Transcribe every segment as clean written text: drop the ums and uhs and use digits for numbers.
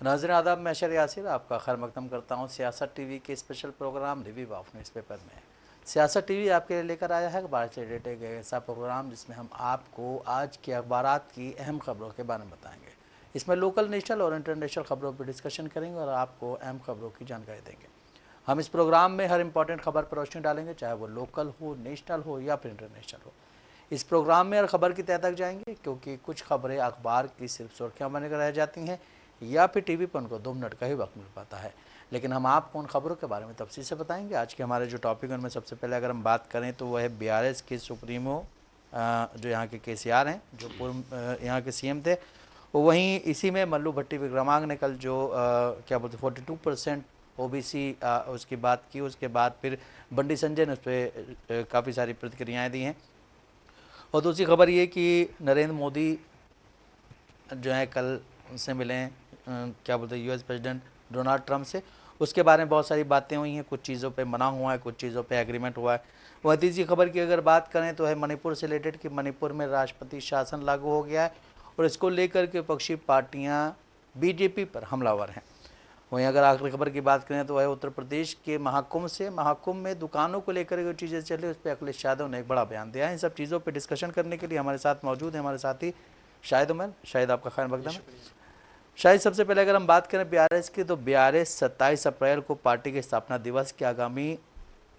नाज़रीन आदाब, मैं अशर यासिर आपका खैर मकदम करता हूँ सियासत टीवी के special programme review of newspaper में। सियासत टीवी आपके लिए लेकर आया है अखबार से रिलेटेड एक ऐसा प्रोग्राम जिसमें हम आपको आज के अखबारात की अहम खबरों के बारे में बताएंगे। इसमें लोकल, नेशनल और इंटरनेशनल खबरों पर डिस्कशन करेंगे और आपको अहम खबरों की जानकारी देंगे। हम इस प्रोग्राम में हर इंपॉर्टेंट खबर पर रोशनी डालेंगे, चाहे वो लोकल हो, नेशनल हो या फिर इंटरनेशनल हो। इस प्रोग्राम में हर खबर की तह तक जाएंगे, क्योंकि कुछ खबरें अखबार की सिर्फ सुर्खियाँ बनकर रह जाती हैं या फिर टीवी पर उनको 2 मिनट का ही वक्त मिल पाता है। लेकिन हम आपको उन खबरों के बारे में तफसील से बताएंगे। आज के हमारे जो टॉपिक है उनमें सबसे पहले अगर हम बात करें तो वह है बीआरएस के सुप्रीमो, जो यहाँ के केसीआर हैं, जो पूर्व यहाँ के सीएम थे। वहीं इसी में मल्लू भट्टी विक्रमांग ने कल जो क्या बोलते 42% ओबीसी उसकी बात की। उसके बाद फिर बंडी संजय ने उस पर काफ़ी सारी प्रतिक्रियाएँ दी हैं। और दूसरी खबर ये कि नरेंद्र मोदी जो है कल उनसे मिले हैं, क्या बोलते हैं, यूएस प्रेसिडेंट डोनाल्ड ट्रंप से। उसके बारे में बहुत सारी बातें हुई हैं, कुछ चीज़ों पे मना हुआ है, कुछ चीज़ों पे एग्रीमेंट हुआ है। वह तीसरी खबर की अगर बात करें तो है मणिपुर से रिलेटेड कि मणिपुर में राष्ट्रपति शासन लागू हो गया है और इसको लेकर के विपक्षी पार्टियां बीजेपी पर हमलावर हैं। वहीं अगर आखिरी खबर की बात करें तो वह उत्तर प्रदेश के महाकुंभ से, महाकुंभ में दुकानों को लेकर जो चीज़ें चली उस पर अखिलेश यादव ने एक बड़ा बयान दिया है। इन सब चीज़ों पर डिस्कशन करने के लिए हमारे साथ मौजूद है हमारे साथी शाहिद उमर। शाहिद, आपका खैर मकदम है। शायद सबसे पहले अगर हम बात करें बीआरएस की, तो बीआरएस 27 अप्रैल को पार्टी के स्थापना दिवस के आगामी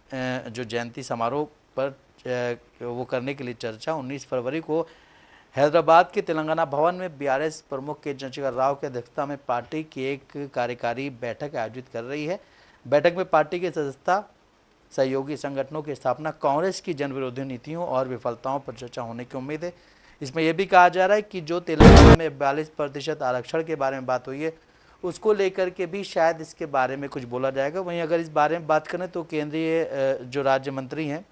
जो जयंती समारोह पर वो करने के लिए चर्चा 19 फरवरी को हैदराबाद के तेलंगाना भवन में बीआरएस प्रमुख के चंद्रशेखर राव की अध्यक्षता में पार्टी की एक कार्यकारी बैठक आयोजित कर रही है। बैठक में पार्टी के सदस्यता, सहयोगी संगठनों की स्थापना, कांग्रेस की जन विरोधी नीतियों और विफलताओं पर चर्चा होने की उम्मीद है। इसमें यह भी कहा जा रहा है कि जो तेलंगाना में 42% आरक्षण के बारे में बात हुई है उसको लेकर के भी शायद इसके बारे में कुछ बोला जाएगा। वहीं अगर इस बारे में बात करें तो केंद्रीय जो राज्य मंत्री हैं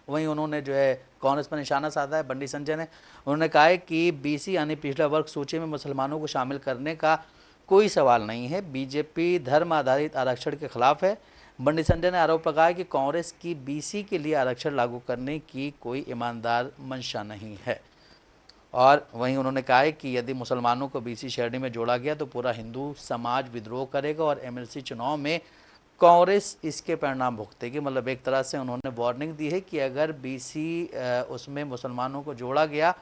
वहीं उन्होंने जो है कांग्रेस पर निशाना साधा है, बंडी संजय ने। उन्होंने कहा है कि बीसी यानी पिछड़ा वर्ग सूची में मुसलमानों को शामिल करने का कोई सवाल नहीं है, बीजेपी धर्म आधारित आरक्षण के खिलाफ है। बंडी संजय ने आरोप लगाया कि कांग्रेस की बीसी के लिए आरक्षण लागू करने की कोई ईमानदार मंशा नहीं है। और वहीं उन्होंने कहा है कि यदि मुसलमानों को बीसी श्रेणी में जोड़ा गया तो पूरा हिंदू समाज विद्रोह करेगा और एमएलसी चुनाव में कांग्रेस इसके परिणाम भुगतेगी। मतलब एक तरह से उन्होंने वार्निंग दी है कि अगर बीसी उसमें मुसलमानों को जोड़ा गया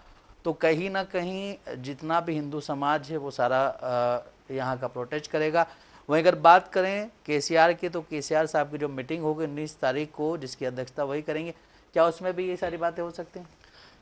तो कहीं ना कहीं जितना भी हिंदू समाज है वो सारा यहाँ का प्रोटेस्ट करेगा। वहीं अगर बात करें केसीआर की, तो केसीआर साहब की जो मीटिंग होगी 19 तारीख को, जिसकी अध्यक्षता वही करेंगे, क्या उसमें भी ये सारी बातें हो सकती हैं?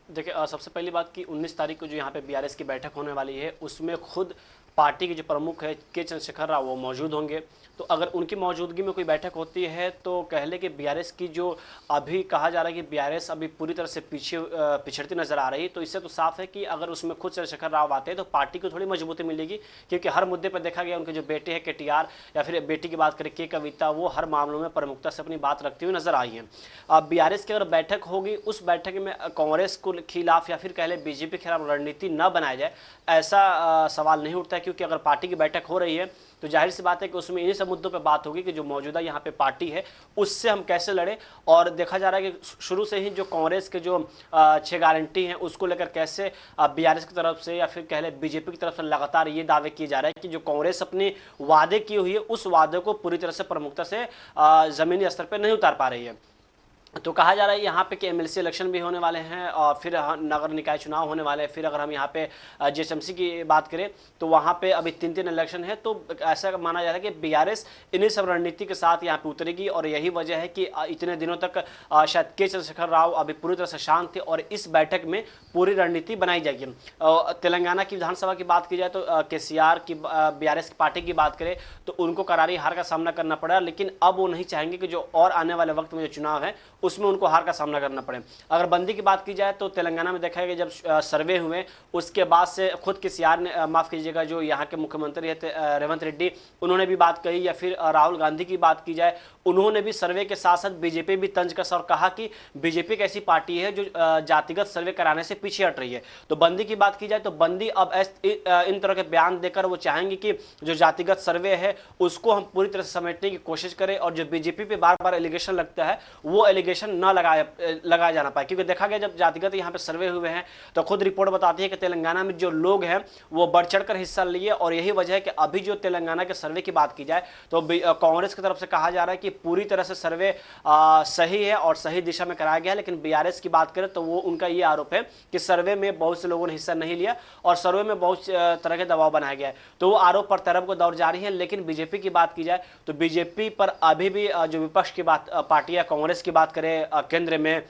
देखिए, सबसे पहली बात कि 19 तारीख को जो यहाँ पे बीआरएस की बैठक होने वाली है उसमें खुद पार्टी के जो प्रमुख है के चंद्रशेखर राव वो मौजूद होंगे। तो अगर उनकी मौजूदगी में कोई बैठक होती है तो कह ले कि बीआरएस की जो अभी कहा जा रहा है कि बीआरएस अभी पूरी तरह से पिछड़ती नजर आ रही है, तो इससे तो साफ है कि अगर उसमें खुद चंद्रशेखर राव आते हैं तो पार्टी को थोड़ी मजबूती मिलेगी, क्योंकि हर मुद्दे पर देखा गया उनके जो बेटे हैं केटीआर या फिर बेटी की बात करें के कविता, वो हर मामलों में प्रमुखता से अपनी बात रखती हुई नजर आई है। अब बीआरएस की अगर बैठक होगी, उस बैठक में कांग्रेस को खिलाफ या फिर कह ले बीजेपी के खिलाफ रणनीति न बनाया जाए, ऐसा सवाल नहीं उठता है। क्योंकि अगर पार्टी की बैठक हो रही है तो जाहिर सी बात है कि उसमें इन्हीं सब मुद्दों पे बात होगी कि जो मौजूदा यहाँ पे पार्टी है उससे हम कैसे लड़ें। और देखा जा रहा है कि शुरू से ही जो कांग्रेस के जो 6 गारंटी हैं उसको लेकर कैसे बीआरएस की तरफ से या फिर कह ले बीजेपी की तरफ से लगातार ये दावे किए जा रहे हैं कि जो कांग्रेस अपने वादे किए हुई है उस वादे को पूरी तरह से प्रमुखता से जमीनी स्तर पर नहीं उतार पा रही है। तो कहा जा रहा है यहाँ पे कि एमएलसी इलेक्शन भी होने वाले हैं और फिर नगर निकाय चुनाव होने वाले हैं। फिर अगर हम यहाँ पे जेएचएमसी की बात करें तो वहाँ पे अभी 3 इलेक्शन है। तो ऐसा माना जा रहा है कि बीआरएस इन्हीं सब रणनीति के साथ यहाँ पे उतरेगी और यही वजह है कि इतने दिनों तक शायद के चंद्रशेखर राव अभी पूरी तरह से शांत थे और इस बैठक में पूरी रणनीति बनाई जाएगी। तेलंगाना की विधानसभा की बात की जाए तो केसीआर की बीआरएस की पार्टी की बात करें तो उनको करारी हार का सामना करना पड़ा, लेकिन अब वो नहीं चाहेंगे कि जो और आने वाले वक्त में जो चुनाव है उसमें उनको हार का सामना करना पड़े। अगर बंदी की बात की जाए तो तेलंगाना में देखा गया जब सर्वे हुए उसके बाद से खुद केसीआर ने, माफ कीजिएगा, जो यहाँ के मुख्यमंत्री है रेवंत रेड्डी, उन्होंने भी बात कही, या फिर राहुल गांधी की बात की जाए उन्होंने भी सर्वे के साथ साथ बीजेपी भी तंज कसा और कहा कि बीजेपी एक ऐसी पार्टी है जो जातिगत सर्वे कराने से पीछे हट रही है। तो बंदी की बात की जाए तो बंदी अब इन तरह के बयान देकर वो चाहेंगे कि जो जातिगत सर्वे है उसको हम पूरी तरह से समेटने की कोशिश करें और जो बीजेपी पे बार बार एलिगेशन लगता है वो एलिगेशन लिमिटेशन न लगाया जाना पाए, क्योंकि देखा गया जब जातिगत यहाँ पे सर्वे हुए हैं तो खुद रिपोर्ट बताती है कि तेलंगाना में जो लोग हैं वो बढ़ चढ़कर हिस्सा लिए, और यही वजह है कि अभी जो तेलंगाना के सर्वे की बात की जाए तो कांग्रेस की तरफ से कहा जा रहा है कि पूरी तरह से सर्वे सही है और सही दिशा में कराया गया है, लेकिन बीआरएस की बात करें तो वो उनका ये आरोप है कि सर्वे में बहुत से लोगों ने हिस्सा नहीं लिया और सर्वे में बहुत तरह के दबाव बनाया गया है, तो वो आरोप पर तरफ को दौर जारी है। लेकिन बीजेपी की बात की जाए तो बीजेपी पर अभी भी जो विपक्ष की बात पार्टियां कांग्रेस की बात करें केंद्र में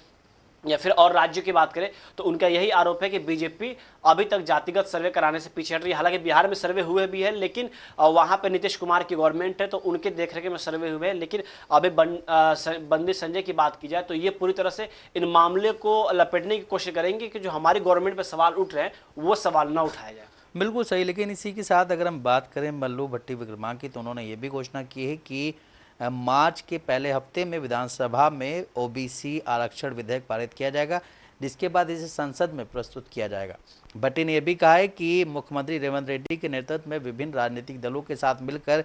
या फिर और राज्यों की बात करें तो उनका यही आरोप है कि बीजेपी अभी तक जातिगत सर्वे कराने से पीछे हट रही है। हालांकि बिहार में सर्वे हुए भी है, लेकिन वहां पे नीतीश कुमार की गवर्नमेंट है तो उनके देखरेख में सर्वे हुए हैं, लेकिन अभी बंदी संजय की बात की जाए तो ये पूरी तरह से इन मामले को लपेटने की कोशिश करेंगे कि जो हमारी गवर्नमेंट पर सवाल उठ रहे हैं वो सवाल न उठाया जाए। बिल्कुल सही। लेकिन इसी के साथ अगर हम बात करें मल्लू भट्टी विक्रमा की, तो उन्होंने ये भी घोषणा की है कि मार्च के पहले हफ्ते में विधानसभा में ओबीसी आरक्षण विधेयक पारित किया जाएगा, जिसके बाद इसे संसद में प्रस्तुत किया जाएगा। भट्टी ने यह भी कहा है कि मुख्यमंत्री रेवंत रेड्डी के नेतृत्व में विभिन्न राजनीतिक दलों के साथ मिलकर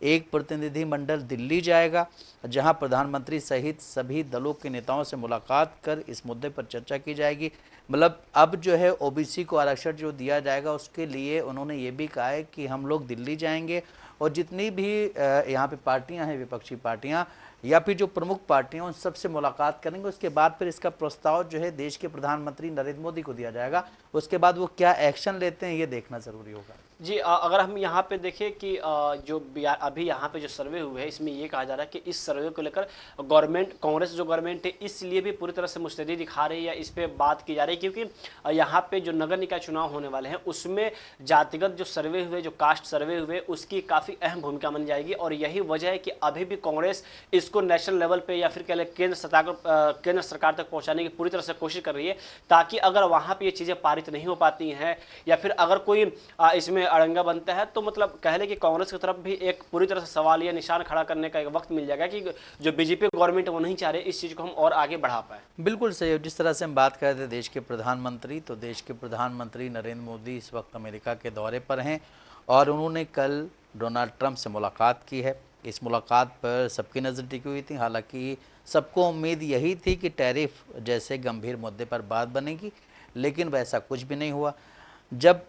एक प्रतिनिधि मंडल दिल्ली जाएगा, जहां प्रधानमंत्री सहित सभी दलों के नेताओं से मुलाकात कर इस मुद्दे पर चर्चा की जाएगी। मतलब अब जो है ओबीसी को आरक्षण जो दिया जाएगा उसके लिए उन्होंने ये भी कहा है कि हम लोग दिल्ली जाएंगे और जितनी भी यहाँ पे पार्टियां हैं, विपक्षी पार्टियां या फिर जो प्रमुख पार्टियां, उन सबसे मुलाकात करेंगे। उसके बाद फिर इसका प्रस्ताव जो है देश के प्रधानमंत्री नरेंद्र मोदी को दिया जाएगा। उसके बाद वो क्या एक्शन लेते हैं ये देखना जरूरी होगा। जी, अगर हम यहाँ पे देखें कि जो अभी यहाँ पे जो सर्वे हुए हैं इसमें ये कहा जा रहा है कि इस सर्वे को लेकर गवर्नमेंट, कांग्रेस जो गवर्नमेंट है इसलिए भी पूरी तरह से मुस्तैदी दिखा रही है या इस पे बात की जा रही है क्योंकि यहाँ पे जो नगर निकाय चुनाव होने वाले हैं उसमें जातिगत जो सर्वे हुए, जो कास्ट सर्वे हुए, उसकी काफ़ी अहम भूमिका मानी जाएगी। और यही वजह है कि अभी भी कांग्रेस इसको नेशनल लेवल पर या फिर कह लें केंद्र सरकार तक पहुँचाने की पूरी तरह से कोशिश कर रही है, ताकि अगर वहाँ पर ये चीज़ें पारित नहीं हो पाती हैं या फिर अगर कोई इसमें अड़ंगा बनता है तो मतलब कह ले कि कांग्रेस की तरफ भी एक पूरी तरह से सवाल या निशान खड़ा करने का एक वक्त मिल जाएगा कि जो बीजेपी गवर्नमेंट वो नहीं चाह रहे इस चीज़ को हम और आगे बढ़ा पाए। बिल्कुल सही। जिस तरह से हम बात कर रहे थे देश के प्रधानमंत्री, तो देश के प्रधानमंत्री नरेंद्र मोदी इस वक्त अमेरिका के दौरे पर हैं और उन्होंने कल डोनाल्ड ट्रंप से मुलाकात की है। इस मुलाकात पर सबकी नज़र टिकी हुई थी। हालांकि सबको उम्मीद यही थी कि टैरिफ जैसे गंभीर मुद्दे पर बात बनेगी, लेकिन वैसा कुछ भी नहीं हुआ। जब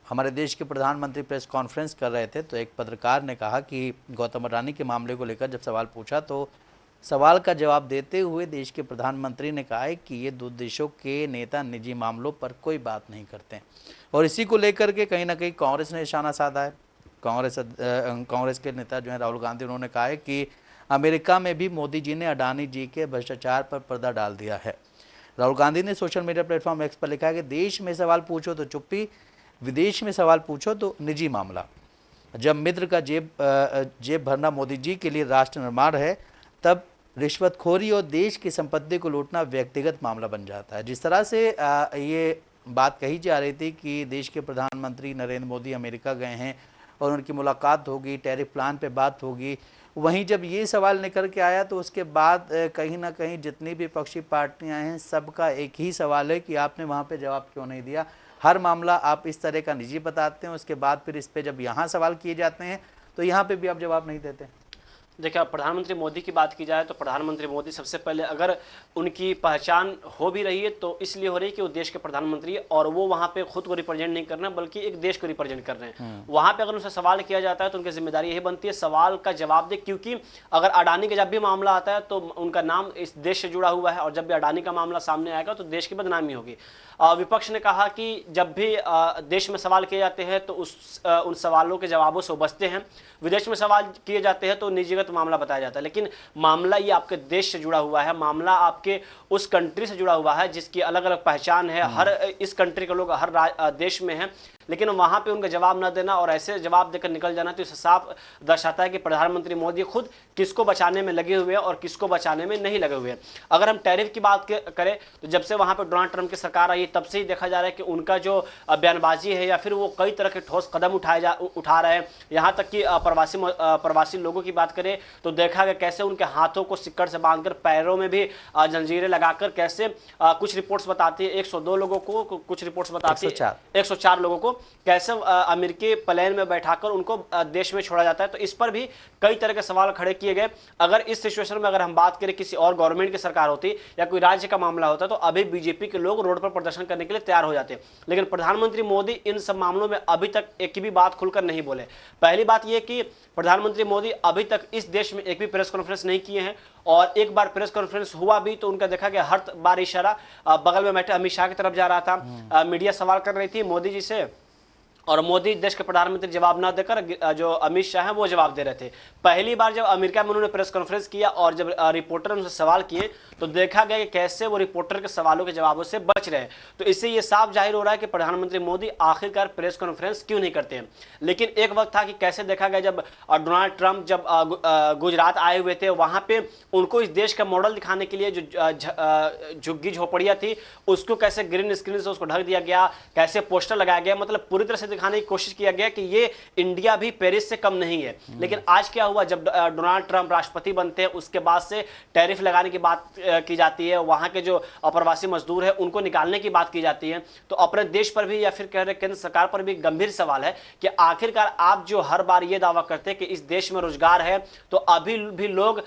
हमारे देश के प्रधानमंत्री प्रेस कॉन्फ्रेंस कर रहे थे तो एक पत्रकार ने कहा कि गौतम अडानी के मामले को लेकर जब सवाल पूछा तो सवाल का जवाब देते हुए देश के प्रधानमंत्री ने कहा है कि ये दो देशों के नेता निजी मामलों पर कोई बात नहीं करते हैं। और इसी को लेकर के कहीं ना कहीं कांग्रेस ने निशाना साधा है। कांग्रेस के नेता जो हैं राहुल गांधी, उन्होंने कहा है कि अमेरिका में भी मोदी जी ने अडानी जी के भ्रष्टाचार पर पर्दा डाल दिया है। राहुल गांधी ने सोशल मीडिया प्लेटफॉर्म एक्स पर लिखा है कि देश में सवाल पूछो तो चुप्पी, विदेश में सवाल पूछो तो निजी मामला। जब मित्र का जेब भरना मोदी जी के लिए राष्ट्र निर्माण है, तब रिश्वतखोरी और देश की संपत्ति को लूटना व्यक्तिगत मामला बन जाता है। जिस तरह से ये बात कही जा रही थी कि देश के प्रधानमंत्री नरेंद्र मोदी अमेरिका गए हैं और उनकी मुलाकात होगी, टैरिफ प्लान पे बात होगी, वहीं जब ये सवाल निकल के आया तो उसके बाद कहीं ना कहीं जितनी भी विपक्षी पार्टियां हैं सबका एक ही सवाल है कि आपने वहाँ पे जवाब क्यों नहीं दिया। हर मामला आप इस तरह का निजी बताते हैं, उसके बाद फिर इस पे जब यहाँ सवाल किए जाते हैं तो यहाँ पे भी आप जवाब नहीं देते। देखिए, प्रधानमंत्री मोदी की बात की जाए तो प्रधानमंत्री मोदी सबसे पहले अगर उनकी पहचान हो भी रही है तो इसलिए हो रही है कि वो देश के प्रधानमंत्री है और वो वहाँ पे खुद को रिप्रेजेंट नहीं कर रहे हैं बल्कि एक देश को रिप्रेजेंट कर रहे हैं। वहाँ पे अगर उनसे सवाल किया जाता है तो उनकी जिम्मेदारी यही बनती है सवाल का जवाब दे, क्योंकि अगर अडानी का जब भी मामला आता है तो उनका नाम इस देश से जुड़ा हुआ है और जब भी अडानी का मामला सामने आएगा तो देश की बदनामी होगी। विपक्ष ने कहा कि जब भी देश में सवाल किए जाते हैं तो उन सवालों के जवाबों से बचते हैं, विदेश में सवाल किए जाते हैं तो निजीगत मामला बताया जाता है। लेकिन मामला ये आपके देश से जुड़ा हुआ है, मामला आपके उस कंट्री से जुड़ा हुआ है जिसकी अलग अलग पहचान है। हर इस कंट्री के लोग हर देश में हैं, लेकिन वहां पे उनका जवाब न देना और ऐसे जवाब देकर निकल जाना तो इसे साफ दर्शाता है कि प्रधानमंत्री मोदी खुद किसको बचाने में लगे हुए हैं और किसको बचाने में नहीं लगे हुए हैं। अगर हम टैरिफ की बात करें तो जब से वहां पे डोनाल्ड ट्रंप की सरकार आई तब से ही देखा जा रहा है कि उनका जो बयानबाजी है या फिर वो कई तरह के ठोस कदम उठा रहे हैं। यहाँ तक कि प्रवासी लोगों की बात करें तो देखा गया कैसे उनके हाथों को सिक्कड़ से बांधकर पैरों में भी जंजीरें लगाकर कैसे कुछ रिपोर्ट्स बताती है 102 लोगों को, कुछ रिपोर्ट्स बताती है 104 लोगों को कैसे अमेरिकी प्लेन में बैठाकर उनको देश में छोड़ा जाता है। तो इस पर भी कई तरह के सवाल खड़े किए गए। अगर इस सिचुएशन में अगर हम बात करें किसी और गवर्नमेंट की सरकार होती या कोई राज्य का मामला होता तो अभी बीजेपी के लोग रोड पर प्रदर्शन करने के लिए तैयार हो जाते। लेकिन प्रधानमंत्री मोदी इन सब मामलों में अभी तक एक भी बात खुलकर नहीं बोले। पहली बात यह कि प्रधानमंत्री मोदी अभी तक इस देश में एक भी प्रेस कॉन्फ्रेंस नहीं किए हैं, और एक बार प्रेस कॉन्फ्रेंस हुआ भी तो उनका देखा गया हर बार इशारा बगल में बैठे अमित शाह की तरफ जा रहा था। मीडिया सवाल कर रही थी मोदी जी से, और मोदी देश के प्रधानमंत्री जवाब ना देकर जो अमित शाह हैं वो जवाब दे रहे थे। पहली बार जब अमेरिका में उन्होंने प्रेस कॉन्फ्रेंस किया और जब रिपोर्टर उनसे सवाल किए तो देखा गया कि कैसे वो रिपोर्टर के सवालों के जवाबों से बच रहे हैं। तो इससे ये साफ जाहिर हो रहा है कि प्रधानमंत्री मोदी आखिरकार प्रेस कॉन्फ्रेंस क्यों नहीं करते हैं। लेकिन एक वक्त था कि कैसे देखा गया जब डोनाल्ड ट्रंप जब गुजरात आए हुए थे, वहां पे उनको इस देश का मॉडल दिखाने के लिए जो झुग्गी झोपड़ियां थी उसको कैसे ग्रीन स्क्रीन से उसको ढक दिया गया, कैसे पोस्टर लगाया गया, मतलब पूरी तरह से दिखाने की कोशिश किया गया कि ये इंडिया भी पेरिस से कम नहीं है। लेकिन आज क्या हुआ, जब डोनाल्ड ट्रंप राष्ट्रपति बनते हैं उसके बाद से टैरिफ लगाने की बात की जाती है, वहां के जो अप्रवासी मजदूर है उनको निकालने की बात की जाती है। तो अपने देश पर भी या फिर कह रहे केंद्र सरकार पर भी गंभीर सवाल है कि आखिरकार आप जो हर बार ये दावा करते हैं कि इस देश में रोजगार है, तो अभी भी लोग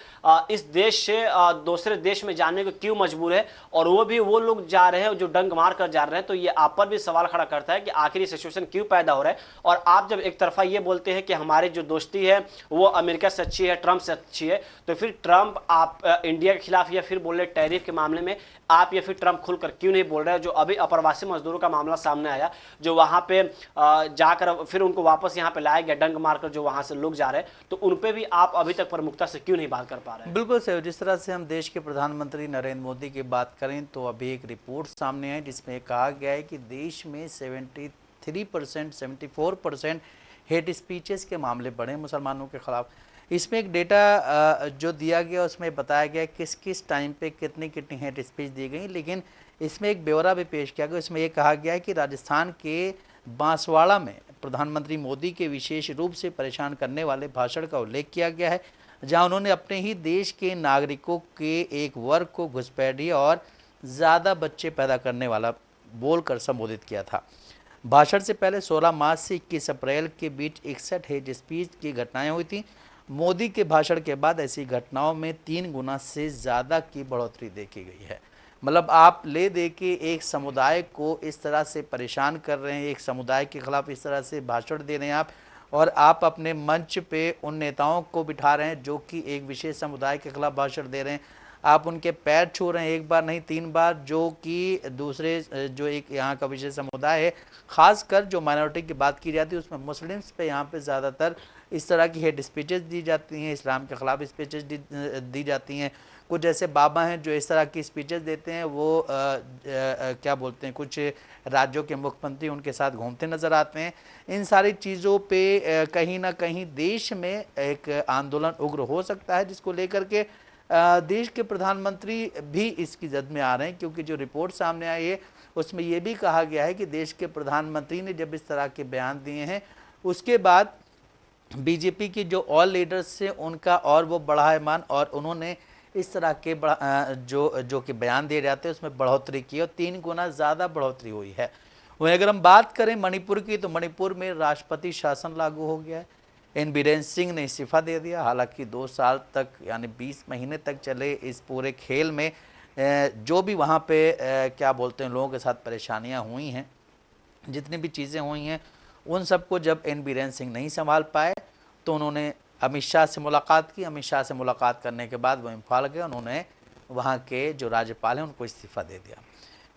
इस देश से दूसरे देश में जाने को क्यों मजबूर है, और वो भी वो लोग जा रहे हैं जो डंक मार कर जा रहे हैं। तो ये आप पर भी सवाल खड़ा करता है कि आखिर ये सिचुएशन क्यों पैदा हो रहा है। और आप जब एक तरफा ये बोलते हैं कि हमारी जो दोस्ती है वो अमेरिका से अच्छी है, ट्रंप से अच्छी है, तो फिर ट्रंप आप इंडिया के खिलाफ या फिर बोल रहे टैरिफ के मामले में आप या फिर ट्रंप खुलकर क्यों नहीं बोल रहे हैं। जो अभी अप्रवासी मजदूरों का मामला सामने आया, जो वहां पे जाकर फिर उनको वापस यहाँ पे लाया गया डंक मारकर, जो वहां से लोग जा रहे हैं, तो उन पे भी आप अभी तक प्रमुखता से क्यों नहीं बात कर पा रहे हैं। बिल्कुल सही। जिस तरह से हम देश के प्रधानमंत्री नरेंद्र मोदी की बात करें तो अभी एक रिपोर्ट सामने आई जिसमें कहा गया है कि देश में 73% 74% हेट स्पीचेस के मामले बढ़े मुसलमानों के खिलाफ। इसमें एक डेटा जो दिया गया उसमें बताया गया किस किस टाइम पे कितनी कितनी हेट स्पीच दी गई, लेकिन इसमें एक ब्यौरा भी पेश किया गया। इसमें ये कहा गया है कि राजस्थान के बांसवाड़ा में प्रधानमंत्री मोदी के विशेष रूप से परेशान करने वाले भाषण का उल्लेख किया गया है, जहां उन्होंने अपने ही देश के नागरिकों के एक वर्ग को घुसपैठिया और ज़्यादा बच्चे पैदा करने वाला बोलकर संबोधित किया था। भाषण से पहले 16 मार्च से 21 अप्रैल के बीच 61 हेट स्पीच की घटनाएं हुई थी। मोदी के भाषण के बाद ऐसी घटनाओं में 3 गुना से ज़्यादा की बढ़ोतरी देखी गई है। मतलब आप ले दे के एक समुदाय को इस तरह से परेशान कर रहे हैं, एक समुदाय के खिलाफ इस तरह से भाषण दे रहे हैं आप, और आप अपने मंच पे उन नेताओं को बिठा रहे हैं जो कि एक विशेष समुदाय के खिलाफ भाषण दे रहे हैं। आप उनके पैर छू रहे हैं, एक बार नहीं 3 बार, जो कि दूसरे जो एक यहाँ का विशेष समुदाय है, ख़ासकर जो माइनॉरिटी की बात की जाती है उसमें मुस्लिम्स पे यहाँ पे ज़्यादातर इस तरह की हेट स्पीचेस दी जाती हैं, इस्लाम के ख़िलाफ़ स्पीचेस दी जाती हैं। कुछ ऐसे बाबा हैं जो इस तरह की स्पीचेस देते हैं, वो क्या बोलते हैं, कुछ राज्यों के मुख्यमंत्री उनके साथ घूमते नज़र आते हैं। इन सारी चीज़ों पे कहीं ना कहीं देश में एक आंदोलन उग्र हो सकता है, जिसको लेकर के देश के प्रधानमंत्री भी इसकी जद में आ रहे हैं, क्योंकि जो रिपोर्ट सामने आई है उसमें ये भी कहा गया है कि देश के प्रधानमंत्री ने जब इस तरह के बयान दिए हैं उसके बाद बीजेपी की जो ऑल लीडर्स हैं उनका और वो बढ़ा है मान, और उन्होंने इस तरह के जो कि बयान दिए जाते हैं उसमें बढ़ोतरी की और 3 गुना ज़्यादा बढ़ोतरी हुई है। वहीं अगर हम बात करें मणिपुर की, तो मणिपुर में राष्ट्रपति शासन लागू हो गया है। एन बीरेन सिंह ने इस्तीफा दे दिया। हालांकि 2 साल तक यानी 20 महीने तक चले इस पूरे खेल में जो भी वहाँ पे क्या बोलते हैं लोगों के साथ परेशानियाँ हुई हैं, जितनी भी चीज़ें हुई हैं, उन सबको जब एन बीरेन सिंह नहीं संभाल पाए तो उन्होंने अमित शाह से मुलाकात की। अमित शाह से मुलाकात करने के बाद वो इम्फाल गए, उन्होंने वहाँ के जो राज्यपाल हैं उनको इस्तीफ़ा दे दिया।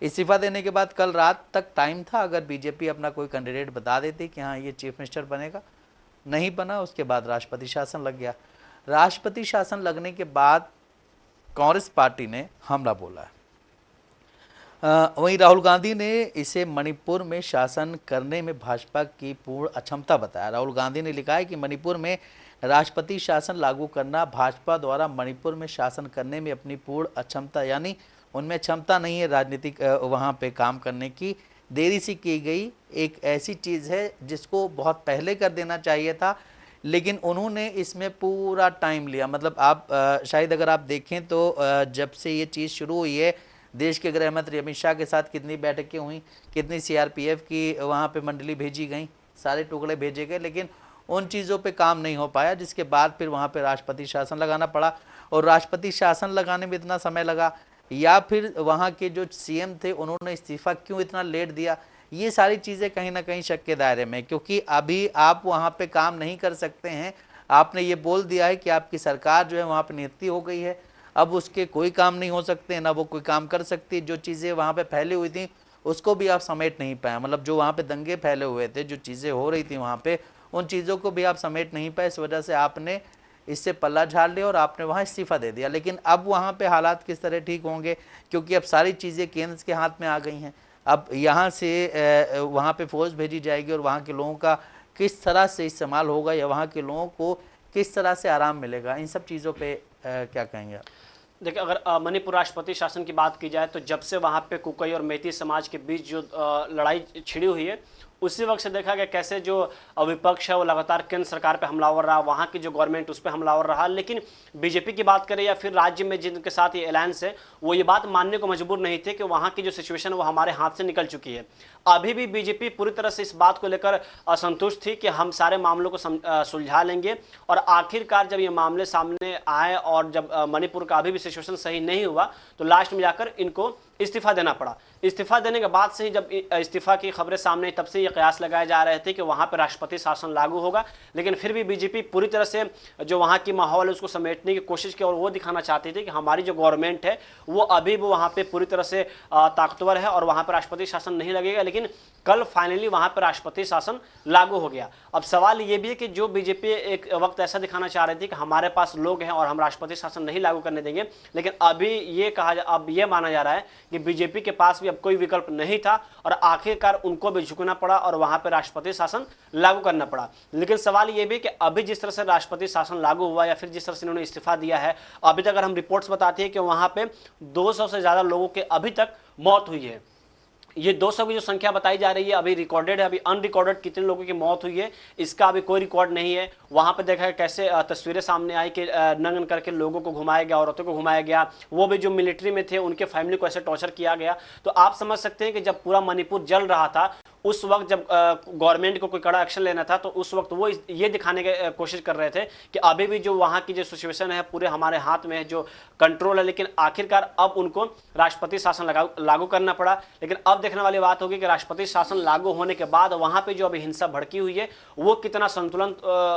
इस्तीफ़ा देने के बाद कल रात तक टाइम था, अगर बीजेपी अपना कोई कैंडिडेट बता देती कि हाँ ये चीफ मिनिस्टर बनेगा, नहीं बना। उसके बाद राष्ट्रपति शासन लग गया। राष्ट्रपति शासन लगने के बाद कांग्रेस पार्टी ने हमला बोला है। वहीं राहुल गांधी ने इसे मणिपुर में शासन करने में भाजपा की पूर्ण अक्षमता बताया। राहुल गांधी ने लिखा है कि मणिपुर में राष्ट्रपति शासन लागू करना भाजपा द्वारा मणिपुर में शासन करने में अपनी पूर्ण अक्षमता, यानी उनमें क्षमता नहीं है राजनीतिक वहाँ पे काम करने की, देरी से की गई एक ऐसी चीज़ है जिसको बहुत पहले कर देना चाहिए था, लेकिन उन्होंने इसमें पूरा टाइम लिया। मतलब आप शायद अगर आप देखें तो जब से ये चीज़ शुरू हुई है देश के गृह मंत्री अमित शाह के साथ कितनी बैठकें हुई, कितनी सीआरपीएफ की वहाँ पे मंडली भेजी गई, सारे टुकड़े भेजे गए, लेकिन उन चीज़ों पे काम नहीं हो पाया, जिसके बाद फिर वहाँ पे राष्ट्रपति शासन लगाना पड़ा। और राष्ट्रपति शासन लगाने में इतना समय लगा, या फिर वहाँ के जो सीएम थे उन्होंने इस्तीफा क्यों इतना लेट दिया, ये सारी चीज़ें कहीं ना कहीं शक के दायरे में, क्योंकि अभी आप वहाँ पे काम नहीं कर सकते हैं। आपने ये बोल दिया है कि आपकी सरकार जो है वहाँ पे नियुक्ति हो गई है, अब उसके कोई काम नहीं हो सकते, ना वो कोई काम कर सकती है। जो चीज़ें वहाँ पे फैली हुई थी उसको भी आप समेट नहीं पाए, मतलब जो वहाँ पे दंगे फैले हुए थे, जो चीज़ें हो रही थी वहाँ पे, उन चीज़ों को भी आप समेट नहीं पाए। इस वजह से आपने इससे पल्ला झाड़ लिया और आपने वहाँ इस्तीफा दे दिया। लेकिन अब वहाँ पे हालात किस तरह ठीक होंगे, क्योंकि अब सारी चीज़ें केंद्र के हाथ में आ गई हैं। अब यहाँ से वहाँ पे फौज भेजी जाएगी और वहाँ के लोगों का किस तरह से इस्तेमाल होगा, या वहाँ के लोगों को किस तरह से आराम मिलेगा, इन सब चीज़ों पे क्या कहेंगे आप? देखिए, अगर मणिपुर राष्ट्रपति शासन की बात की जाए तो जब से वहाँ पे कुकी और मेती समाज के बीच जो लड़ाई छिड़ी हुई है, उसी वक्त से देखा गया कैसे जो विपक्ष है वो लगातार केंद्र सरकार पे हमलावर रहा, वहाँ की जो गवर्नमेंट उस पर हमलावर रहा। लेकिन बीजेपी की बात करें या फिर राज्य में जिनके साथ ये अलायंस है, वो ये बात मानने को मजबूर नहीं थे कि वहाँ की जो सिचुएशन है वो हमारे हाथ से निकल चुकी है। अभी भी बीजेपी पूरी तरह से इस बात को लेकर असंतुष्ट थी कि हम सारे मामलों को सुलझा लेंगे, और आखिरकार जब ये मामले सामने आए और जब मणिपुर का अभी भी सिचुएशन सही नहीं हुआ, तो लास्ट में जाकर इनको इस्तीफा देना पड़ा। इस्तीफा देने के बाद से ही जब इस्तीफा की खबरें सामने आई, तब से ये कयास लगाए जा रहे थे कि वहाँ पर राष्ट्रपति शासन लागू होगा। लेकिन फिर भी बीजेपी पूरी तरह से जो वहाँ की माहौल है उसको समेटने की कोशिश की, और वो दिखाना चाहती थी कि हमारी जो गवर्नमेंट है वो अभी भी वहाँ पे पूरी तरह से ताकतवर है और वहाँ पर राष्ट्रपति शासन नहीं लगेगा। लेकिन कल फाइनली वहाँ पर राष्ट्रपति शासन लागू हो गया। अब सवाल ये भी है कि जो बीजेपी एक वक्त ऐसा दिखाना चाह रही थी कि हमारे पास लोग हैं और हम राष्ट्रपति शासन नहीं लागू करने देंगे, लेकिन अभी अब ये माना जा रहा है कि बीजेपी के पास भी अब कोई विकल्प नहीं था और आखिरकार उनको भी झुकना पड़ा और वहां पर राष्ट्रपति शासन लागू करना पड़ा। लेकिन सवाल यह भी कि अभी जिस तरह से राष्ट्रपति शासन लागू हुआ या फिर जिस तरह से इन्होंने इस्तीफा दिया है, अभी तक अगर हम रिपोर्ट्स बताती है कि वहां पे 200 से ज्यादा लोगों के अभी तक मौत हुई है। ये 200 की जो संख्या बताई जा रही है अभी रिकॉर्डेड है, अभी अनरिकॉर्डेड कितने लोगों की मौत हुई है इसका अभी कोई रिकॉर्ड नहीं है। वहां पे देखा है कैसे तस्वीरें सामने आई कि नंगन करके लोगों को घुमाया गया, औरतों को घुमाया गया, वो भी जो मिलिट्री में थे उनके फैमिली को ऐसे टॉर्चर किया गया। तो आप समझ सकते हैं कि जब पूरा मणिपुर जल रहा था, उस वक्त जब गवर्नमेंट को कोई कड़ा एक्शन लेना था, तो उस वक्त वो ये दिखाने की कोशिश कर रहे थे कि अभी भी जो वहाँ की जो सिचुएशन है पूरे हमारे हाथ में है, जो कंट्रोल है। लेकिन आखिरकार अब उनको राष्ट्रपति शासन लागू करना पड़ा। लेकिन अब देखने वाली बात होगी कि राष्ट्रपति शासन लागू होने के बाद वहाँ पे जो अभी हिंसा भड़की हुई है वो कितना संतुलन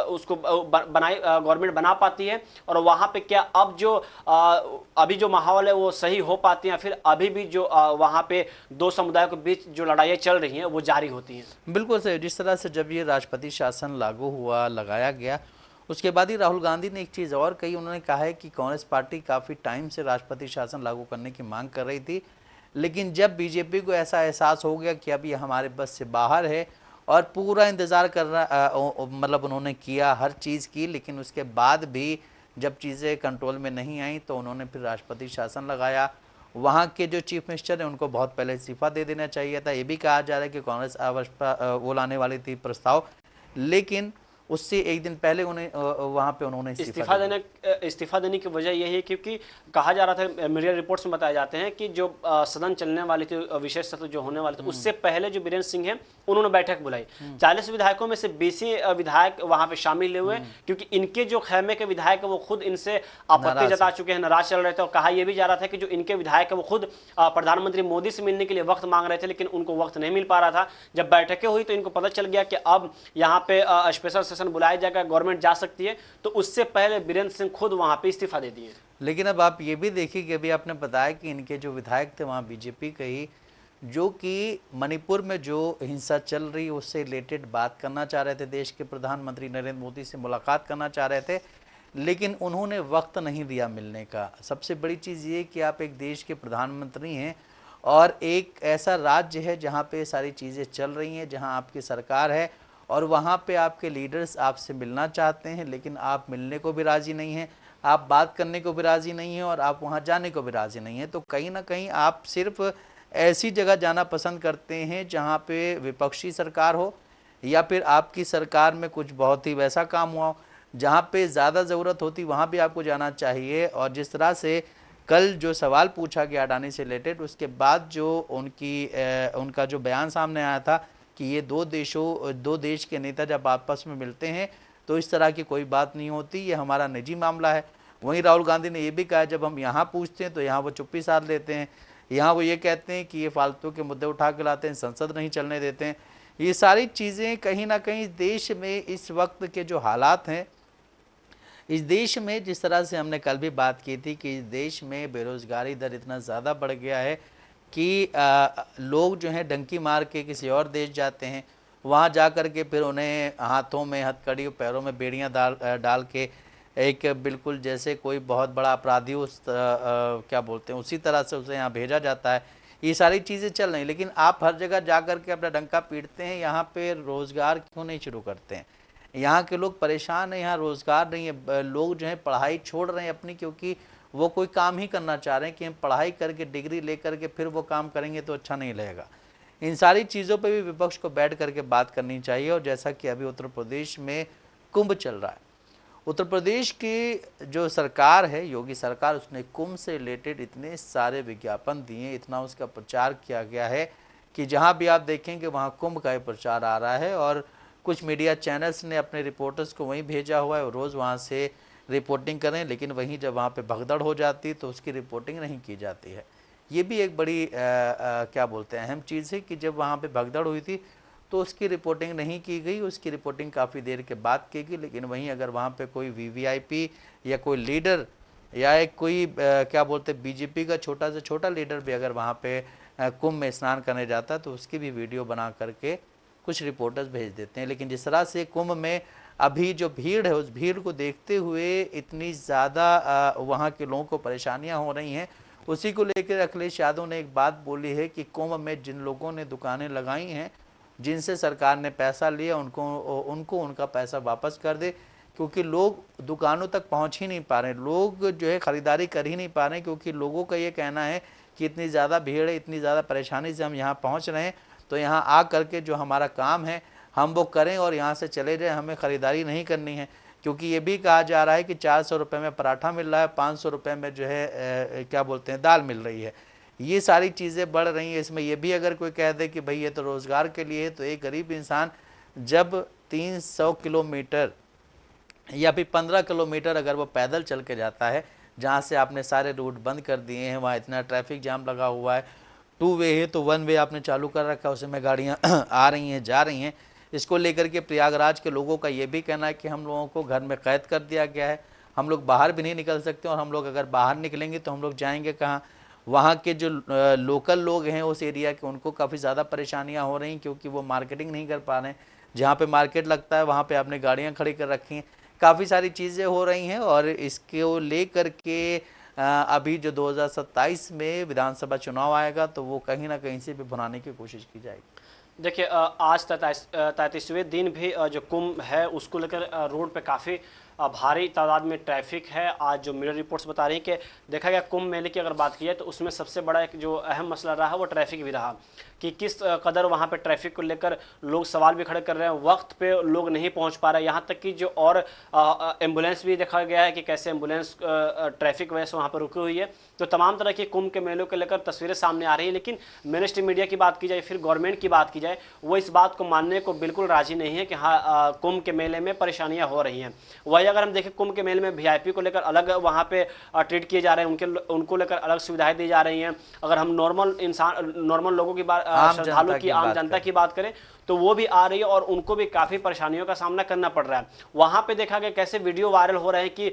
उसको गवर्नमेंट बना पाती है, और वहाँ पे क्या अब जो अभी जो माहौल है वो सही हो पाती है, फिर अभी भी जो वहाँ पे दो समुदायों के बीच जो लड़ाइयाँ चल रही हैं वो जारी होती हैं। बिल्कुल सही। जिस तरह से जब ये राष्ट्रपति शासन लागू हुआ, लगाया गया, उसके बाद ही राहुल गांधी ने एक चीज़ और कही। उन्होंने कहा है कि कांग्रेस पार्टी काफ़ी टाइम से राष्ट्रपति शासन लागू करने की मांग कर रही थी, लेकिन जब बीजेपी को ऐसा एहसास हो गया कि अब ये हमारे बस से बाहर है और पूरा इंतज़ार करना मतलब उन्होंने किया, हर चीज़ की, लेकिन उसके बाद भी जब चीज़ें कंट्रोल में नहीं आई तो उन्होंने फिर राष्ट्रपति शासन लगाया। वहाँ के जो चीफ मिनिस्टर हैं उनको बहुत पहले इस्तीफा दे देना चाहिए था। ये भी कहा जा रहा है कि कांग्रेस वो लाने वाली थी प्रस्ताव, लेकिन उससे एक दिन पहले उन्हें वहाँ पे उन्होंने इस्तीफा देने की वजह यही है क्योंकि कहा जा रहा था, मीडिया रिपोर्ट्स में बताए जाते हैं कि जो सदन चलने वाली थी, विशेष सत्र जो होने वाले थे, उससे पहले जो बीरेंद्र सिंह है उन्होंने बैठक बुलाई। 40 विधायकों में से 20 विधायक वहां पे शामिल हुए, क्योंकि इनके जो खेमे के विधायक है वो खुद इनसे आपत्ति जता चुके हैं, नाराज चल रहे थे। और कहा यह भी जा रहा था कि जो इनके विधायक है वो खुद प्रधानमंत्री मोदी से मिलने के लिए वक्त मांग रहे थे, लेकिन उनको वक्त नहीं मिल पा रहा था। जब बैठकें हुई तो इनको पता चल गया कि अब यहाँ पे स्पेशल सेशन बुलाया जाएगा, गवर्नमेंट जा सकती है, तो उससे पहले बीरेंद्र सिंह खुद वहां पे इस्तीफा दे दिए। लेकिन अब आप ये भी देखिए कि अभी आपने बताया कि इनके जो विधायक थे वहाँ बीजेपी के ही, जो कि मणिपुर में जो हिंसा चल रही है उससे रिलेटेड बात करना चाह रहे थे, देश के प्रधानमंत्री नरेंद्र मोदी से मुलाकात करना चाह रहे थे, लेकिन उन्होंने वक्त नहीं दिया मिलने का। सबसे बड़ी चीज़ ये कि आप एक देश के प्रधानमंत्री हैं और एक ऐसा राज्य है जहाँ पे सारी चीज़ें चल रही हैं, जहाँ आपकी सरकार है और वहाँ पे आपके लीडर्स आपसे मिलना चाहते हैं, लेकिन आप मिलने को भी राज़ी नहीं हैं, आप बात करने को भी राज़ी नहीं हैं और आप वहाँ जाने को भी राज़ी नहीं हैं। तो कहीं ना कहीं आप सिर्फ ऐसी जगह जाना पसंद करते हैं जहाँ पे विपक्षी सरकार हो, या फिर आपकी सरकार में कुछ बहुत ही वैसा काम हुआ हो जहाँ पे ज़्यादा ज़रूरत होती, वहाँ भी आपको जाना चाहिए। और जिस तरह से कल जो सवाल पूछा गया अडानी से रिलेटेड, उसके बाद जो उनका जो बयान सामने आया था कि ये दो देश के नेता जब आपस में मिलते हैं तो इस तरह की कोई बात नहीं होती, ये हमारा निजी मामला है। वहीं राहुल गांधी ने ये भी कहा जब हम यहाँ पूछते हैं तो यहाँ वो चुप्पी साध लेते हैं, यहाँ वो ये कहते हैं कि ये फालतू के मुद्दे उठा के लाते हैं, संसद नहीं चलने देते हैं। ये सारी चीज़ें कहीं ना कहीं देश में इस वक्त के जो हालात हैं, इस देश में जिस तरह से हमने कल भी बात की थी कि इस देश में बेरोज़गारी दर इतना ज़्यादा बढ़ गया है कि लोग जो हैं डंकी मार के किसी और देश जाते हैं, वहाँ जा कर के फिर उन्हें हाथों में हथकड़ी और पैरों में बेड़ियाँ डाल के एक बिल्कुल जैसे कोई बहुत बड़ा अपराधी उस क्या बोलते हैं उसी तरह से उसे यहाँ भेजा जाता है। ये सारी चीज़ें चल रही, लेकिन आप हर जगह जा कर के अपना डंका पीटते हैं, यहाँ पे रोज़गार क्यों नहीं शुरू करते हैं? यहाँ के लोग परेशान हैं, यहाँ रोज़गार नहीं है, लोग जो है पढ़ाई छोड़ रहे हैं अपनी, क्योंकि वो कोई काम ही करना चाह रहे हैं कि हम पढ़ाई करके डिग्री लेकर के फिर वो काम करेंगे तो अच्छा नहीं लगेगा। इन सारी चीज़ों पे भी विपक्ष को बैठ करके बात करनी चाहिए। और जैसा कि अभी उत्तर प्रदेश में कुंभ चल रहा है, उत्तर प्रदेश की जो सरकार है, योगी सरकार, उसने कुंभ से रिलेटेड इतने सारे विज्ञापन दिए, इतना उसका प्रचार किया गया है कि जहाँ भी आप देखेंगे वहाँ कुंभ का ही प्रचार आ रहा है। और कुछ मीडिया चैनल्स ने अपने रिपोर्टर्स को वहीं भेजा हुआ है और रोज़ वहाँ से रिपोर्टिंग करें, लेकिन वहीं जब वहाँ पे भगदड़ हो जाती है तो उसकी रिपोर्टिंग नहीं की जाती है। ये भी एक बड़ी क्या बोलते हैं अहम चीज़ है कि जब वहाँ पे भगदड़ हुई थी तो उसकी रिपोर्टिंग नहीं की गई, उसकी रिपोर्टिंग काफ़ी देर के बाद की गई। लेकिन वहीं अगर वहाँ पे कोई वीवीआईपी या कोई लीडर या एक कोई क्या बोलते हैं बीजेपी का छोटा से छोटा लीडर भी अगर वहाँ पे कुंभ में स्नान करने जाता तो उसकी भी वीडियो बना करके कुछ रिपोर्टर्स भेज देते हैं। लेकिन जिस तरह से कुंभ में अभी जो भीड़ है, उस भीड़ को देखते हुए इतनी ज़्यादा वहाँ के लोगों को परेशानियाँ हो रही हैं, उसी को लेकर अखिलेश यादव ने एक बात बोली है कि कुंभ में जिन लोगों ने दुकानें लगाई हैं, जिनसे सरकार ने पैसा लिया, उनको उनका पैसा वापस कर दे, क्योंकि लोग दुकानों तक पहुंच ही नहीं पा रहे, लोग जो है ख़रीदारी कर ही नहीं पा रहे, क्योंकि लोगों का ये कहना है कि इतनी ज़्यादा भीड़ है, इतनी ज़्यादा परेशानी से हम यहाँ पहुँच रहे हैं, तो यहाँ आ करके जो हमारा काम है हम वो करें और यहाँ से चले जाएं, हमें ख़रीदारी नहीं करनी है। क्योंकि ये भी कहा जा रहा है कि 400 रुपये में पराठा मिल रहा है, 500 रुपये में जो है क्या बोलते हैं दाल मिल रही है। ये सारी चीज़ें बढ़ रही हैं। इसमें ये भी अगर कोई कह दे कि भाई ये तो रोज़गार के लिए है, तो एक गरीब इंसान जब 300 किलोमीटर या फिर 15 किलोमीटर अगर वो पैदल चल के जाता है, जहाँ से आपने सारे रूट बंद कर दिए हैं, वहाँ इतना ट्रैफिक जाम लगा हुआ है, 2 वे है तो 1 वे आपने चालू कर रखा है, उसमें गाड़ियाँ आ रही हैं जा रही हैं। इसको लेकर के प्रयागराज के लोगों का ये भी कहना है कि हम लोगों को घर में कैद कर दिया गया है, हम लोग बाहर भी नहीं निकल सकते, और हम लोग अगर बाहर निकलेंगे तो हम लोग जाएंगे कहाँ? वहाँ के जो लोकल लोग हैं उस एरिया के, उनको काफ़ी ज़्यादा परेशानियाँ हो रही हैं, क्योंकि वो मार्केटिंग नहीं कर पा रहे हैं। जहाँ पे मार्केट लगता है वहाँ पे आपने गाड़ियाँ खड़ी कर रखी हैं, काफ़ी सारी चीज़ें हो रही हैं। और इसको लेकर के अभी जो 2027 में विधानसभा चुनाव आएगा तो वो कहीं ना कहीं से भी भुनाने की कोशिश की जाएगी। देखिए, आज 33वें दिन भी जो कुंभ है उसको लेकर रोड पे काफ़ी भारी तादाद में ट्रैफिक है। आज जो मीडिया रिपोर्ट्स बता रही हैं कि देखा गया कुंभ मेले की अगर बात की जाए तो उसमें सबसे बड़ा एक जो अहम मसला रहा वो ट्रैफिक भी रहा कि किस कदर वहाँ पे ट्रैफिक को लेकर लोग सवाल भी खड़े कर रहे हैं, वक्त पे लोग नहीं पहुँच पा रहे। यहाँ तक कि जो और एम्बुलेंस भी देखा गया है कि कैसे एम्बुलेंस ट्रैफिक वजह से वहाँ पर रुकी हुई है। तो तमाम तरह की कुंभ के मेलों को लेकर तस्वीरें सामने आ रही हैं, लेकिन मेन स्ट्रीम मीडिया की बात की जाए, फिर गवर्नमेंट की बात की जाए, वो इस बात को मानने को बिल्कुल राजी नहीं है कि हाँ कुंभ के मेले में परेशानियाँ हो रही हैं। वही अगर हम देखें कुंभ के मेले में वीआईपी को लेकर अलग वहाँ पे ट्रीट किए जा रहे हैं, उनको लेकर अलग सुविधाएं दी जा रही हैं। अगर हम नॉर्मल लोगों की बात, श्रद्धालु की, आम जनता की बात करें तो वो भी आ रही है और उनको भी काफ़ी परेशानियों का सामना करना पड़ रहा है। वहाँ पे देखा गया कैसे वीडियो वायरल हो रहे हैं कि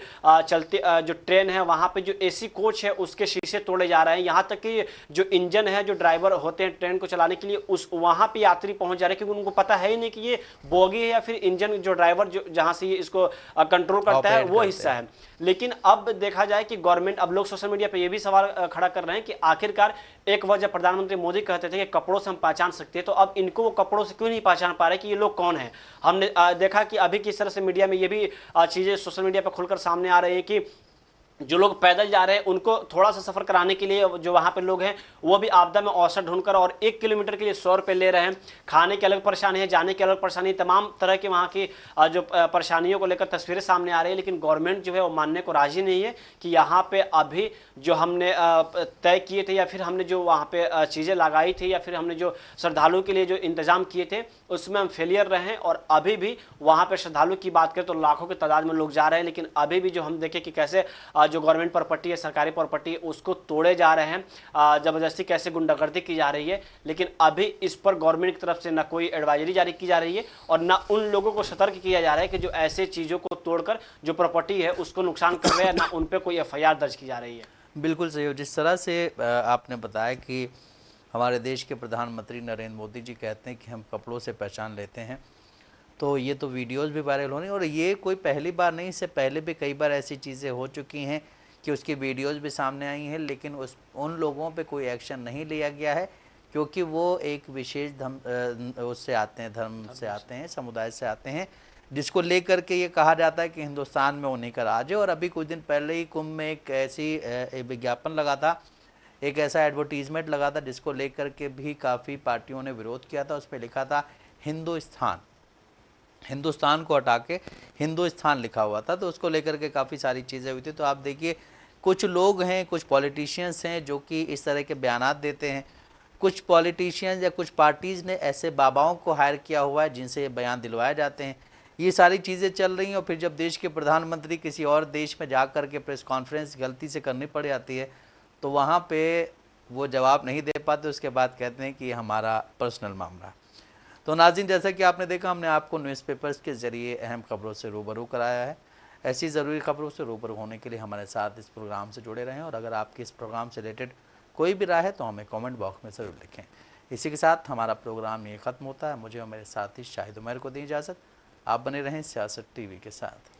चलते जो ट्रेन है वहाँ पे जो एसी कोच है उसके शीशे तोड़े जा रहे हैं। यहाँ तक कि जो इंजन है, जो ड्राइवर होते हैं ट्रेन को चलाने के लिए, उस वहाँ पे यात्री पहुँच जा रहे हैं, क्योंकि उनको पता है ही नहीं कि ये बोगी है या फिर इंजन जो ड्राइवर जो जहाँ से ये इसको कंट्रोल करता है वो हिस्सा है। लेकिन अब देखा जाए कि गवर्नमेंट, अब लोग सोशल मीडिया पे ये भी सवाल खड़ा कर रहे हैं कि आखिरकार एक वजह प्रधानमंत्री मोदी कहते थे कि कपड़ों से हम पहचान सकते हैं, तो अब इनको वो कपड़ों से क्यों नहीं पहचान पा रहे कि ये लोग कौन हैं। हमने देखा कि अभी किस तरह से मीडिया में ये भी चीज़ें सोशल मीडिया पर खुलकर सामने आ रही हैं कि जो लोग पैदल जा रहे हैं उनको थोड़ा सा सफर कराने के लिए जो वहाँ पे लोग हैं वो भी आपदा में अवसर ढूंढकर और 1 किलोमीटर के लिए 100 रुपये ले रहे हैं। खाने की अलग परेशानी है, जाने की अलग परेशानी, तमाम तरह की वहाँ की जो परेशानियों को लेकर तस्वीरें सामने आ रही है। लेकिन गवर्नमेंट जो है वो मानने को राजी नहीं है कि यहाँ पे अभी जो हमने तय किए थे या फिर हमने जो वहाँ पे चीज़ें लगाई थी या फिर हमने जो श्रद्धालुओं के लिए जो इंतजाम किए थे उसमें हम फेलियर रहे हैं। और अभी भी वहाँ पे श्रद्धालु की बात करें तो लाखों की तादाद में लोग जा रहे हैं, लेकिन अभी भी जो हम देखें कि कैसे जो गवर्नमेंट प्रॉपर्टी है, सरकारी प्रॉपर्टी है, उसको तोड़े जा रहे हैं, ज़बरदस्ती कैसे गुंडागर्दी की जा रही है। लेकिन अभी इस पर गवर्नमेंट की तरफ से ना कोई एडवाइजरी जारी की जा रही है और ना उन लोगों को सतर्क किया जा रहा है कि जो ऐसे चीज़ों को तोड़कर जो प्रॉपर्टी है उसको नुकसान कर रहे हैं, ना उन पर कोई FIR दर्ज की जा रही है। बिल्कुल सही हो। जिस तरह से आपने बताया कि हमारे देश के प्रधानमंत्री नरेंद्र मोदी जी कहते हैं कि हम कपड़ों से पहचान लेते हैं, तो ये तो वीडियोस भी वायरल हो रही हैं और ये कोई पहली बार नहीं, इससे पहले भी कई बार ऐसी चीज़ें हो चुकी हैं कि उसकी वीडियोस भी सामने आई हैं, लेकिन उन लोगों पे कोई एक्शन नहीं लिया गया है क्योंकि वो एक विशेष उससे आते हैं, धर्म से आते हैं, समुदाय से आते हैं, जिसको लेकर के ये कहा जाता है कि हिंदुस्तान में उन्हीं का राज है। और अभी कुछ दिन पहले ही कुंभ में एक ऐसी विज्ञापन लगा था, एक ऐसा एडवर्टीजमेंट लगा था जिसको लेकर के भी काफ़ी पार्टियों ने विरोध किया था। उस पर लिखा था हिंदुस्तान, हिंदुस्तान को हटा के हिंदुस्तान लिखा हुआ था, तो उसको लेकर के काफ़ी सारी चीज़ें हुई थी। तो आप देखिए कुछ लोग हैं, कुछ पॉलिटिशियंस हैं जो कि इस तरह के बयानात देते हैं, कुछ पॉलिटिशियंस या कुछ पार्टीज़ ने ऐसे बाबाओं को हायर किया हुआ है जिनसे ये बयान दिलवाए जाते हैं। ये सारी चीज़ें चल रही हैं और फिर जब देश के प्रधानमंत्री किसी और देश में जा कर के प्रेस कॉन्फ्रेंस गलती से करनी पड़ जाती है तो वहाँ पे वो जवाब नहीं दे पाते, उसके बाद कहते हैं कि ये हमारा पर्सनल मामला है। तो नाज़रीन, जैसा कि आपने देखा, हमने आपको न्यूज़पेपर्स के ज़रिए अहम खबरों से रूबरू कराया है। ऐसी ज़रूरी खबरों से रूबरू होने के लिए हमारे साथ इस प्रोग्राम से जुड़े रहें और अगर आपकी इस प्रोग्राम से रिलेटेड कोई भी राय है तो हमें कमेंट बॉक्स में ज़रूर लिखें। इसी के साथ हमारा प्रोग्राम ये ख़त्म होता है। मुझे और मेरे साथी शाहिद उमर को दी इजाज़त। आप बने रहें सियासत TV के साथ।